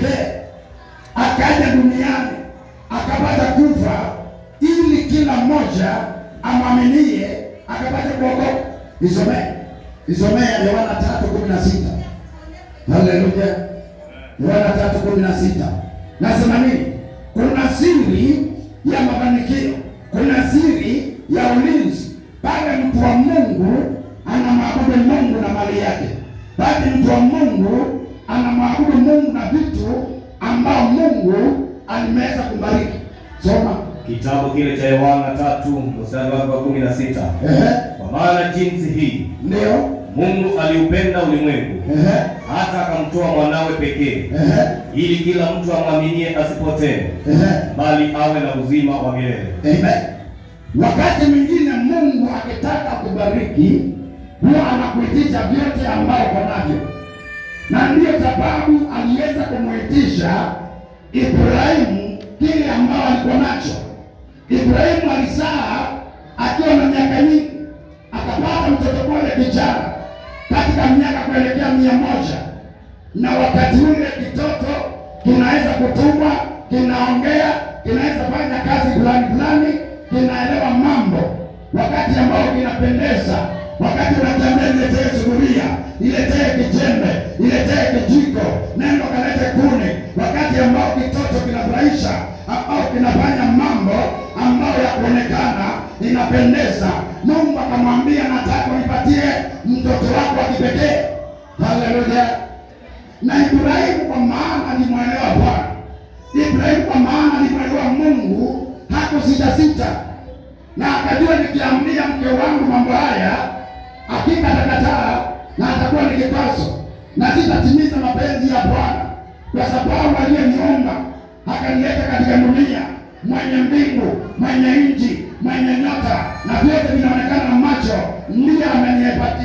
pekee akaja duniani akapata kufa ili kila mmoja amwaminie akapata kuokoka. Isomee Yohana 3:16. Haleluya. Yohana 3:16. Nasema nini? Kuna siri ya mafanikio, kuna siri ya ulinzi pale mtu wa Mungu anamwabudu Mungu na mali yake, pale mtu wa Mungu anamwabudu Mungu na vitu ambao Mungu alimeweza kumbariki. Soma kitabu kile cha Yohana 3:16. Kwa maana jinsi hii ndio Mungu aliupenda ulimwengu hata akamtoa mwanawe pekee, ili kila mtu amwaminie asipotee, bali awe na uzima wa milele. Amen. Wakati mwingine Mungu akitaka kubariki huwa anakuitisha vyote ambao uko navyo, na ndiyo sababu aliweza kumwitisha Ibrahimu kile ambao alikuwa nacho. Ibrahimu alizaa akiwa na miaka nyingi, akapata mtoto mmoja kijana katika miaka kuelekea 100, na wakati ule kitoto kinaweza kutumwa, kinaongea, kinaweza fanya kazi fulani, kinaelewa mambo, wakati ambao kinapendeza, wakati unatembea, iletee sufuria, iletee kijembe, iletee kijiko, nenda kalete kuni, wakati ambao kitoto kinafurahisha, ambao kinafanya mambo ambayo ya kuonekana inapendeza. Mungu akamwambia, nataka unipatie mtoto wako wa kipekee. Haleluya. Na Ibrahimu kwa maana alimwelewa Bwana, Ibrahimu kwa maana alimwelewa Mungu, hakusita, na akajua nikiambia mke wangu mambo haya hakika atakataa na atakuwa ni kikwazo na sitatimiza mapenzi ya Bwana, kwa sababu aliyeniumba akanileta katika dunia, mwenye mbingu, mwenye nchi, mwenye nyota na vyote vinaonekana na macho, ndiye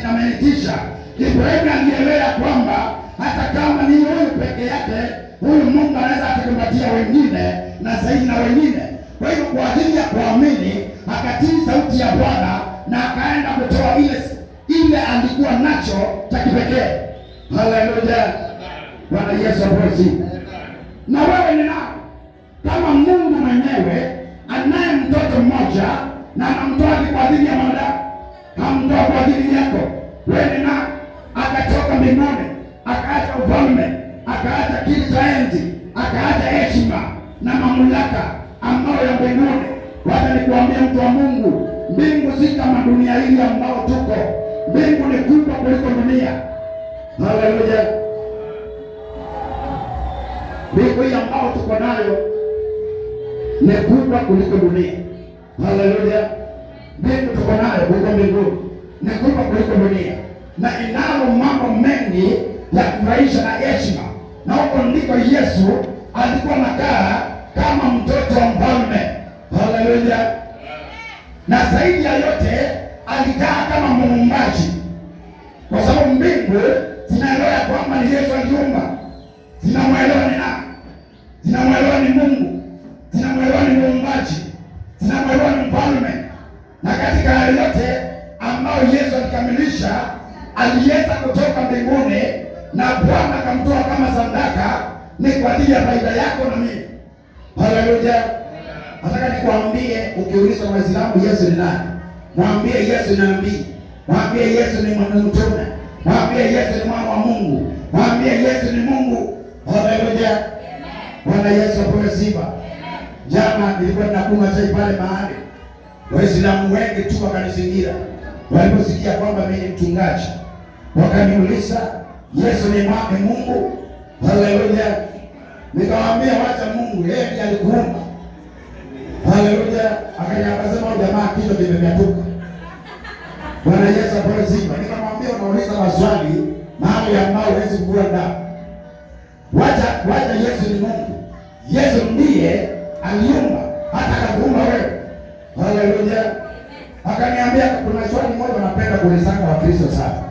ameniitisha. Ibrahimu alielewa kwamba hata kama ni huyu peke yake, huyu Mungu anaweza atakupatia wengine na zaidi na wengine. Kwa hivyo kwa ajili ya kuamini akatii sauti ya Bwana na akaenda kutoa ile alikuwa nacho cha kipekee. Haleluya. Bwana Yesu asifiwe. Na wewe ni nani kama Mungu mwenyewe anaye mtoto mmoja na anamtoa kwa ajili ya mwanadamu, hamtoa kwa ajili yako? Wewe ni nani? Akatoka mbinguni, akaacha ufalme, akaacha kiti cha enzi, akaacha heshima na mamlaka ambayo ya mbinguni. Wacha nikuambie mtu wa Mungu, mbingu si kama dunia hii ambao tuko. Mbingu ni kubwa kuliko dunia. Haleluya. Mbingu hii ambao tuko nayo ni kubwa kuliko dunia. Haleluya. Mbingu tuko nayo huko mbinguni ni kubwa kuliko dunia, na inalo mambo mengi ya kufurahisha na heshima, na huko ndiko Yesu alikuwa nakaa kama mtoto wa mfalme. Haleluya. Na zaidi ya yote alikaa kama muumbaji, kwa sababu mbingu zinaelewa kwamba ni Yesu aliumba, zinamwelewa ni nani, zinamwelewa ni Mungu, zinamwelewa ni muumbaji, zinamwelewa ni mfalme. Na katika hali yote ambayo Yesu alikamilisha, aliweza kutoka mbinguni na Bwana akamtoa kama sadaka, ni kwa ajili ya faida yako na mimi. Haleluya. Nataka nikwambie, ukiuliza Waislamu Yesu ni nani, mwambie Yesu ni nabii, mwambie Yesu ni mtume, mwambie Yesu ni mwana wa Mungu, mwambie Yesu ni Mungu. Haleluya. Bwana Yesu apewe sifa. Jana nilikuwa ninakunywa chai pale mahali, Waislamu wengi tu wakanizingira. Waliposikia kwamba mimi ni mchungaji, wakaniuliza Yesu ni Mungu. Haleluya. Nikawaambia wacha Mungu, yeye ndiye alikuumba. Haleluya. Akasema jamaa kichwa kimemyatuka. Bwana Yesu apewe sifa. Nikamwambia unauliza maswali mahali ambao huwezi kujua damu. Wacha Yesu ni Mungu. Yesu ndiye aliumba, hata akakuumba wewe. Haleluya. Akaniambia kuna swali moja wanapenda kuulizana Wakristo sana.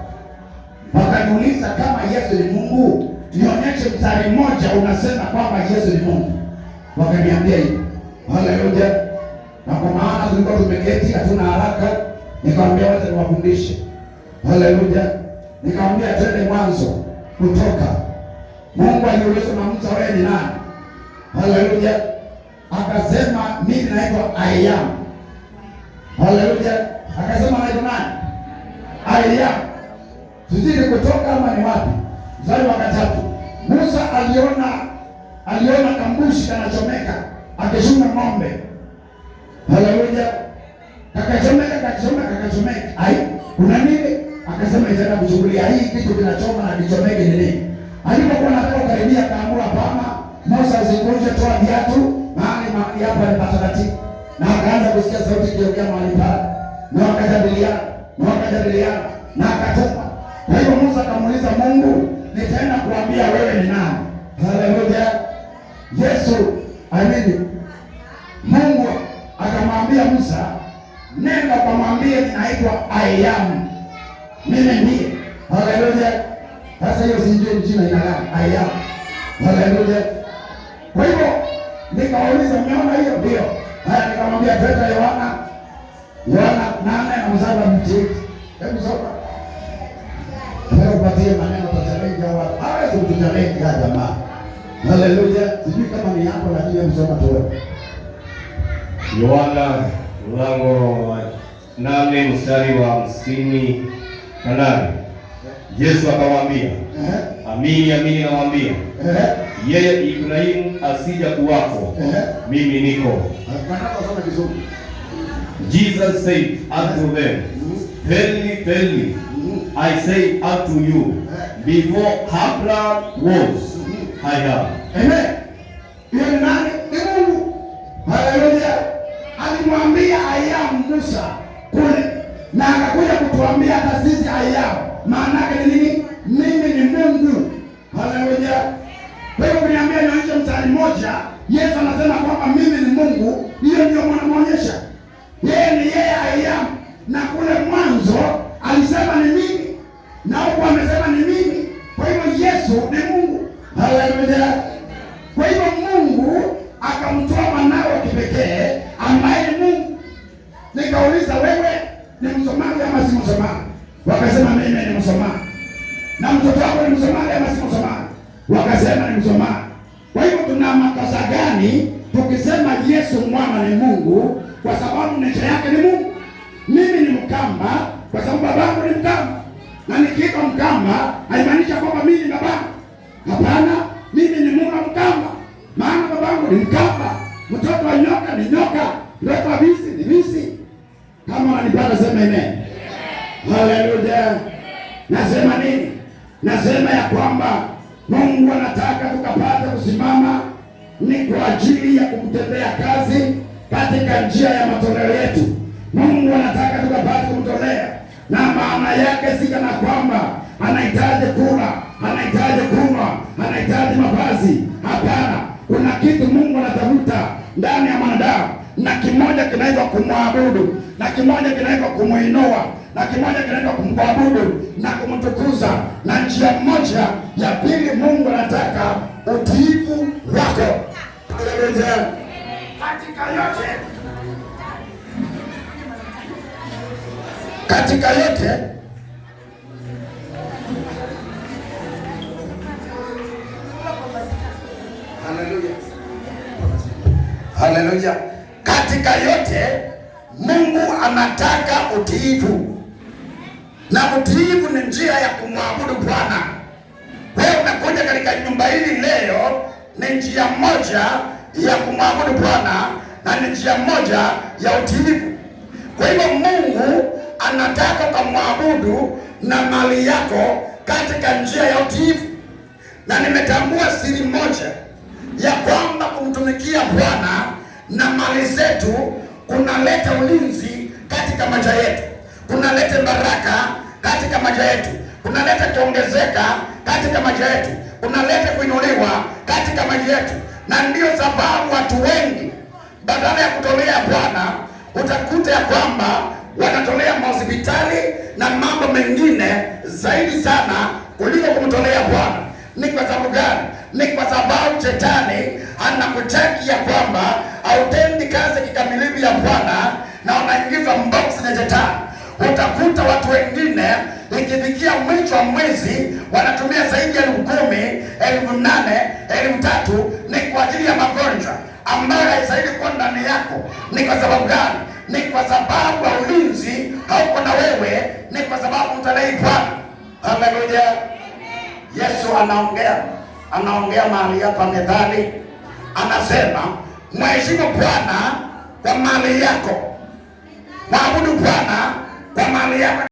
Wakaniuliza kama Yesu ni Mungu, nionyeshe mstari mmoja unasema kwamba Yesu ni Mungu. Wakaniambia hivi. Haleluya. Na kwa maana tulikuwa tumeketi hatuna haraka, nikamwambia wacha niwafundishe. Haleluya. Nikamwambia twende Mwanzo, Kutoka Mungu aliulizwa na Musa, wewe ni nani? Haleluya. Akasema mimi naitwa I am. Haleluya. Akasema naitwa nani? I am. Sijui kutoka ama ni wapi. Mstari wa 3. Musa aliona kambushi kanachomeka, akishuna ng'ombe. Haleluya. Kakachomeka. Ai, kuna nini? Akasema itaenda kushughulia hii kitu kinachoma na kichomeke ni nini? Alipokuwa anataka kukaribia, kaamua hapana, Musa asikunje, toa viatu, mahali hapa ni patakatifu. Na akaanza kusikia sauti ikiongea mahali pale. Na wakajadiliana na akatoka. Kwa hiyo Musa akamuuliza Mungu, nitaenda kuambia wewe ni nani? Haleluya. Mungu akamwambia Musa, nenda kamwambie ninaitwa I am. Mimi ndiye. Haleluya. Sasa hiyo sijui jina ina gani? I am. Haleluya. Kwa hivyo nikauliza, umeona hiyo? Ndio. Haya, nikamwambia Petro, Yohana 8:7. Hebu soma. Leo patie maneno tutalenga watu. Hawezi kutulenga ya jamaa. Haleluya. Sijui kama ni hapo, lakini hebu soma tu. Yohana mlango wa 8 mstari wa 58. Yesu akamwambia, amini amini nawaambia, yeye Ibrahimu asija kuwako, mimi niko. Jesus said unto them, verily, I say unto you, before Abraham was, I am. Amen. Hiyo ni nani? Ni Mungu. Haleluya. Alimwambia I am Musa kule, na akakuja kutuambia hata sisi I am. Maana yake ni nini? Mimi ni Mungu. Haleluya. Kwa hiyo kuniambia nionyeshe mstari mmoja Yesu anasema kwamba mimi ni Mungu, hiyo ndio mwanamuonyesha. Yeye ni yeye I am. Na kule mwanzo alisema ni mimi, na huko amesema ni mimi. Kwa hivyo Yesu ni Mungu. Haleluya. Kwa hivyo Mungu akamtoa mwanawe kipekee ambaye ni Mungu. Nikauliza, wewe ni msomaji ama si msomaji? Wakasema mimi ni msomaji. Na mtoto wako ni msomaji ama si msomaji? Wakasema ni msomaji. Kwa hivyo tuna makosa gani tukisema Yesu mwana ni Mungu kwa sababu nature yake ni Mungu? Mimi ni Mkamba kwa sababu babangu ni Mkamba. Na nikiitwa Mkamba haimaanishi kwamba mimi ni babangu. Hapana, mimi ni mwana Mkamba. Maana babangu ni Mkamba. Mtoto wa nyoka ni nyoka. Mtoto wa visi ni visi. Kama unanipata sema amen. Haleluya. Nasema nini? Nasema ya kwamba Mungu anataka tukapata kusimama ni kwa ajili ya kumtendea kazi katika njia ya matoleo yetu. Mungu anataka tukapata kumtolea, na maana yake si kana kwamba anahitaji kula, anahitaji kunywa, anahitaji mavazi. Hapana, kuna kitu Mungu anatafuta ndani ya mwanadamu, na kimoja kinaitwa kumwabudu, na kimoja kinaitwa kumuinua, na kimoja kinaitwa kumwabudu na kumtukuza, na njia moja ya pili Mungu anataka utiifu wako. Haleluya. Katika yote haleluya, haleluya, katika yote Mungu anataka utiifu, na utiifu ni njia ya kumwabudu Bwana. Wewe unakuja katika nyumba hili leo, ni njia moja ya kumwabudu Bwana na ni njia moja ya utiifu. Kwa hivyo Mungu anataka kumwabudu na mali yako katika njia ya utiifu. Na nimetambua siri moja ya kwamba kumtumikia Bwana na mali zetu kunaleta ulinzi katika maisha yetu, kunaleta baraka katika maisha yetu, kunaleta kuongezeka katika maisha yetu, kunaleta kuinuliwa katika maisha yetu. Na ndio sababu watu wengi badala ya kutolea Bwana utakuta ya kwamba wanatolea hospitali na mambo mengine zaidi sana kuliko kumtolea Bwana. Ni kwa sababu gani? Ni kwa sababu shetani anakutaki ya kwamba hautendi kazi kikamilifu ya Bwana na unaingiza mbox na shetani. Utakuta watu wengine ikifikia mwisho wa mwezi wanatumia zaidi ya 10,000, 8,000, 3,000 ni kwa ajili ya magonjwa ambayo haisaidi kuwa ndani yako. Ni kwa sababu gani? Ni kwa sababu ya ulinzi hauko na wewe, ni kwa sababu utalei Bwana. Haleluya. Yesu anaongea mahali hapa methali, anasema mheshimu Bwana kwa mali yako, waabudu Bwana kwa mali yako.